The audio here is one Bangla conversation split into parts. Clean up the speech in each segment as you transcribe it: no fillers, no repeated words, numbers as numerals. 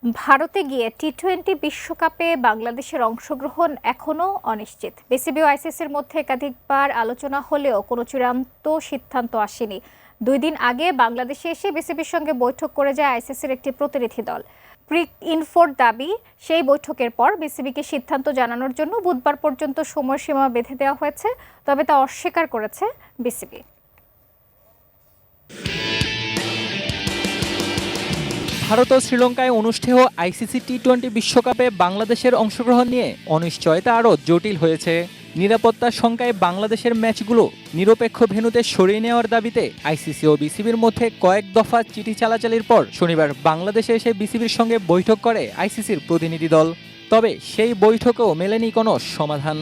ভারতে গিয়ে টি-20 বিশ্বকাপে বাংলাদেশের অংশগ্রহণ এখনও অনিশ্চিত। বিসিবি ও আইসিসির মধ্যে একাধিকবার আলোচনা হলেও কোনো চূড়ান্ত সিদ্ধান্ত আসেনি। 2 দিন আগে বাংলাদেশে এসে বিসিবির সঙ্গে বৈঠক করে যায় আইসিসির একটি প্রতিনিধি দল। ক্রিকইনফোর দাবি, সেই বৈঠকের পর বিসিবিকে সিদ্ধান্ত জানানোর জন্য বুধবার পর্যন্ত সময়সীমা বেঁধে দেওয়া হয়েছে, তবে তা অস্বীকার করেছে বিসিবি। ভারত ও শ্রীলঙ্কায় অনুষ্ঠেয় আইসিসি টি-20 বিশ্বকাপে বাংলাদেশের অংশগ্রহণ নিয়ে অনিশ্চয়তা আরও জটিল হয়েছে। নিরাপত্তার শঙ্কায় বাংলাদেশের ম্যাচগুলো নিরপেক্ষ ভেন্যুতে সরিয়ে নেওয়ার দাবিতে আইসিসি ও বিসিবির মধ্যে কয়েক দফা চিঠি চালাচালির পর শনিবার বাংলাদেশে এসে বিসিবির সঙ্গে বৈঠক করে আইসিসির প্রতিনিধি দল। তবে সেই বৈঠকেও মেলেনি কোনো সমাধান।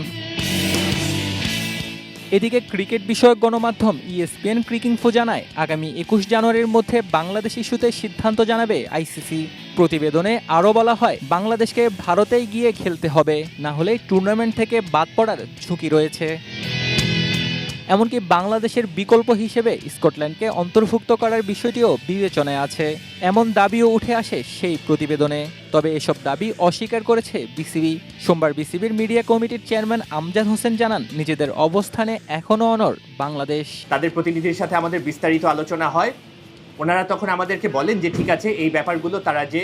এদিকে ক্রিকেট বিষয়ক গণমাধ্যম ESPN ক্রিকইনফো জানায়, আগামী 21 জানুয়ারির মধ্যে বাংলাদেশ ইস্যুতে সিদ্ধান্ত জানাবে আইসিসি। প্রতিবেদনে আরও বলা হয়, বাংলাদেশকে ভারতেই গিয়ে খেলতে হবে, না হলে টুর্নামেন্ট থেকে বাদ পড়ার ঝুঁকি রয়েছে। এমনকি বাংলাদেশের বিকল্প হিসেবে স্কটল্যান্ডকে অন্তর্ভুক্ত করার বিষয়টিও বিবেচনায় আছে, এমন দাবিও উঠে আসে সেই প্রতিবেদনে। তবে এসব দাবি অস্বীকার করেছে বিসিবি। সোমবার বিসিবির মিডিয়া কমিটির চেয়ারম্যান আমজাদ হোসেন জানান, নিজেদের অবস্থানে এখনও অনড় বাংলাদেশ। তাদের প্রতিনিধির সাথে আমাদের বিস্তারিত আলোচনা হয়। ওনারা তখন আমাদেরকে বলেন যে ঠিক আছে, এই ব্যাপারগুলো তারা যে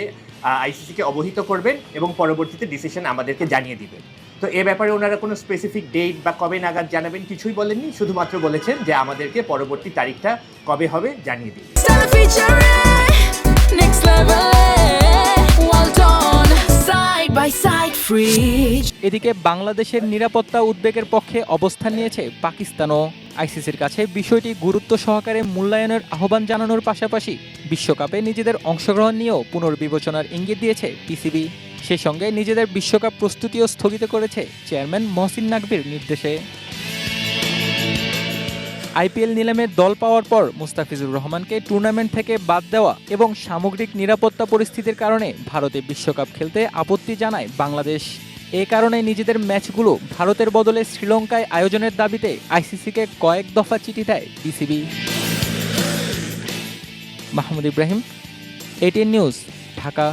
আইসিসিকে অবহিত করবেন এবং পরবর্তীতে ডিসিশন আমাদেরকে জানিয়ে দিবেন। তো এ ব্যাপারে ওনারা কোনো স্পেসিফিক ডেট বা কবে নাগাদ জানাবেন কিছুই বলেননি, শুধুমাত্র বলেছেন যে আমাদেরকে পরবর্তী তারিখটা কবে হবে জানিয়ে দিবেন। এদিকে বাংলাদেশের নিরাপত্তা উদ্বেগের পক্ষে অবস্থান নিয়েছে পাকিস্তানও। আইসিসির কাছে বিষয়টি গুরুত্ব সহকারে মূল্যায়নের আহ্বান জানানোর পাশাপাশি বিশ্বকাপে নিজেদের অংশগ্রহণ নিয়েও পুনর্বিবেচনার ইঙ্গিত দিয়েছে পিসিবি। সে সঙ্গে নিজেদের বিশ্বকাপ প্রস্তুতিও স্থগিত করেছে চেয়ারম্যান মহসিন নাকভির নির্দেশে। আইপিএল নিলামে দল পাওয়ার পর মুস্তাফিজুর রহমানকে টুর্নামেন্ট থেকে বাদ দেওয়া এবং সামগ্রিক নিরাপত্তা পরিস্থিতির কারণে ভারতে বিশ্বকাপ খেলতে আপত্তি জানায় বাংলাদেশ। এ কারণে নিজেদের ম্যাচগুলো ভারতের বদলে শ্রীলঙ্কায় আয়োজনের দাবিতে আইসিসিকে কয়েক দফা চিঠি দেয় BCB. Mahmud Ibrahim, ATN news, Dhaka.